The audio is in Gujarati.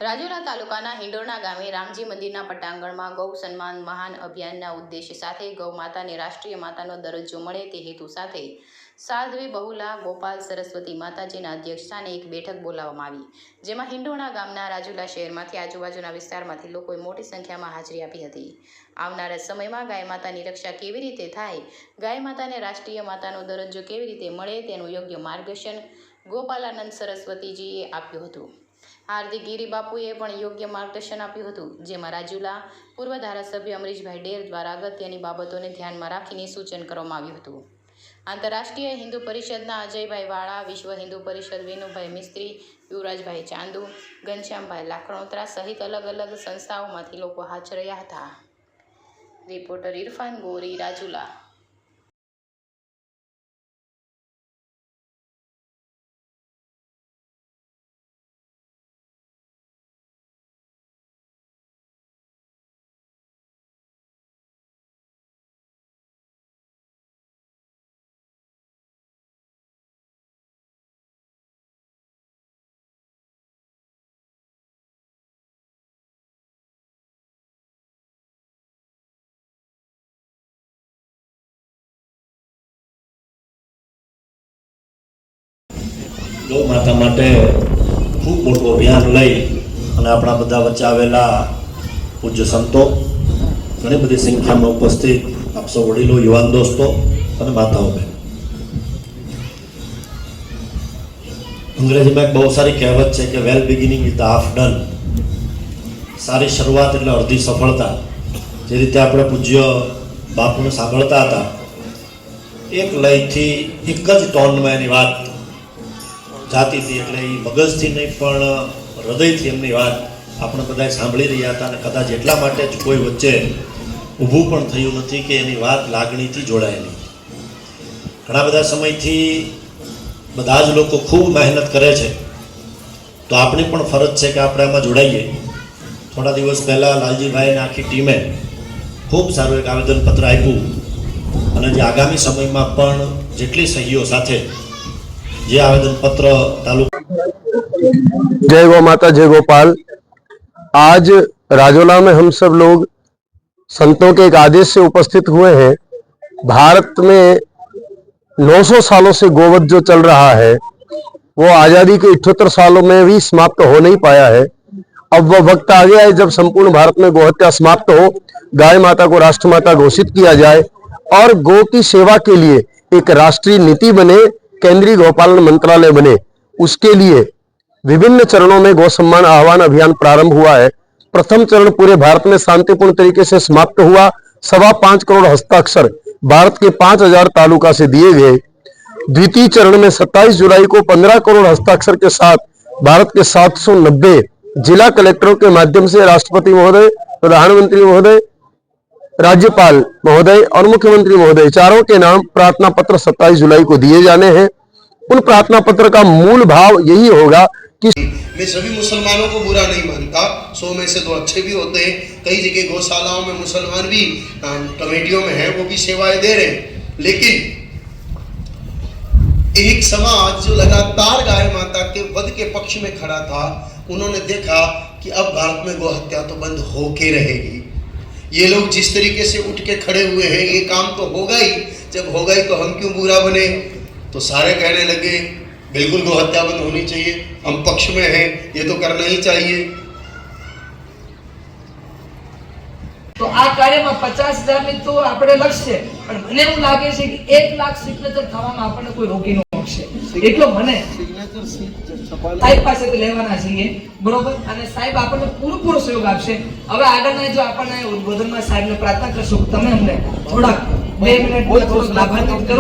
રાજુલા તાલુકાના હિંડોરણા ગામે રામજી મંદિરના પટાંગણમાં ગૌ સન્માન મહાન અભિયાનના ઉદ્દેશ્ય સાથે ગૌ માતાને રાષ્ટ્રીય માતાનો દરજ્જો મળે તે હેતુ સાથે સાધ્વી બહુલા ગોપાલ સરસ્વતી માતાજીના અધ્યક્ષસ્થાને એક બેઠક બોલાવવામાં આવી, જેમાં હિંડોરણા ગામના રાજુલા શહેરમાંથી આજુબાજુના વિસ્તારમાંથી લોકોએ મોટી સંખ્યામાં હાજરી આપી હતી। આવનારા સમયમાં ગાય માતાની રક્ષા કેવી રીતે થાય, ગાય માતાને રાષ્ટ્રીય માતાનો દરજ્જો કેવી રીતે મળે તેનું યોગ્ય માર્ગદર્શન ગોપાલાનંદ સરસ્વતીજીએ આપ્યું હતું। હાર્દિક ગીરી બાપુએ પણ યોગ્ય માર્ગદર્શન આપ્યું હતું, જેમાં રાજુલા પૂર્વ ધારાસભ્ય અમરીશભાઈ ડેર દ્વારા અગત્યની બાબતોને ધ્યાનમાં રાખીને સૂચન કરવામાં આવ્યું હતું। આંતરરાષ્ટ્રીય હિન્દુ પરિષદના અજયભાઈ વાળા, વિશ્વ હિન્દુ પરિષદ વિનુભાઈ મિસ્ત્રી, યુવરાજભાઈ ચાંદુ, ઘનશ્યામભાઈ લાખણોત્રા સહિત અલગ અલગ સંસ્થાઓમાંથી લોકો હાજર રહ્યા હતા। રિપોર્ટર ઇરફાન ગોરી, રાજુલા। गौ माता माटे खूब मोटो अभियान लई અને આપણા બધા વચ્ચે આવેલા પૂજ્ય સંતો, ઘણી બધી સંખ્યામાં ઉપસ્થિત આપ સૌ વડીલો, યુવાન દોસ્તો અને માતાઓ બહેનો, અંગ્રેજીમાં એક બહુ સારી કહેવત છે કે well beginning is the half done, સારી શરૂઆત એટલે અડધી સફળતા। જે રીતે આપણે પૂજ્ય બાપુને સાંભળતા હતા, એક લયથી એક જ ટોનમાં એની વાત જાતી હતી, એટલે એ મગજથી નહીં પણ હૃદયથી એમની વાત આપણે બધા સાંભળી રહ્યા હતા। અને કદાચ એટલા માટે જ કોઈ વચ્ચે ઊભું પણ થયું નથી કે એની વાત લાગણીથી જોડાયેલી। ઘણા બધા સમયથી બધા જ લોકો ખૂબ મહેનત કરે છે, તો આપણી પણ ફરજ છે કે આપણે આમાં જોડાઈએ। થોડા દિવસ પહેલાં લાલજીભાઈને આખી ટીમે ખૂબ સારું એક આવેદનપત્ર આપ્યું, અને જે આગામી સમયમાં પણ જેટલી સહીઓ સાથે ये आवेदन पत्र तालुका। जय गौ माता, जय गोपाल। आज राजोला में हम सब लोग संतों के एक आदेश से उपस्थित हुए हैं। भारत में 900 सालों से गोवध जो चल रहा है वो आजादी के 78 सालों में भी समाप्त हो नहीं पाया है। अब वह वक्त आ गया है जब संपूर्ण भारत में गोहत्या समाप्त हो, गाय माता को राष्ट्र माता घोषित किया जाए और गौ की सेवा के लिए एक राष्ट्रीय नीति बने, केंद्रीय गौपालन मंत्रालय बने। उसके लिए विभिन्न चरणों में गौ सम्मान आह्वान अभियान प्रारंभ हुआ है। प्रथम चरण पूरे भारत में शांतिपूर्ण तरीके से समाप्त हुआ। 5.25 करोड़ हस्ताक्षर भारत के 5000 तालुका से दिए गए। द्वितीय चरण में 27 जुलाई को 15 करोड़ हस्ताक्षर के साथ भारत के 790 जिला कलेक्टरों के माध्यम से राष्ट्रपति महोदय, प्रधानमंत्री महोदय, राज्यपाल महोदय और मुख्यमंत्री महोदय चारों के नाम प्रार्थना पत्र 27 जुलाई को दिए जाने हैं। उन प्रार्थना पत्र का मूल भाव यही होगा कि मैं सभी मुसलमानों को बुरा नहीं मानता, 100 में से तो अच्छे भी होते हैं। कई जगह गौशालाओं में मुसलमान भी कमेटियों में हैं, वो भी सेवाएं दे रहे हैं। लेकिन एक समाज जो लगातार गाय माता के वध के पक्ष में खड़ा था, उन्होंने देखा कि अब भारत में गौ हत्या तो बंद होके रहेगी। ये लोग जिस तरीके से उठ के खड़े हुए हैं, ये काम तो होगा ही। जब होगा ही तो हम क्यों बुरा बने? तो सारे कहने लगे बिल्कुल गौ हत्या बंद होनी चाहिए, हम पक्ष में हैं, ये तो करना ही चाहिए। तो आ कार्य में 50,000 ની તો આપણે લક્ષ્ય, પણ મને એવું લાગે છે કે 1 લાખ સિગ્નેચર થવામાં આપણને કોઈ રોકી ન શકશે, એટલો મને સિગ્નેચર સાહેબ પાસેથી લેવાના છીએ, બરોબર? અને સાહેબ આપણને પૂરો સહયોગ આપશે। હવે આગળના જો આપણને ઉદ્બોધનમાં સાહેબને પ્રાર્થના કરશું, તમે અમને થોડા 2 મિનિટ થોડું લાભાન્વિત કરો।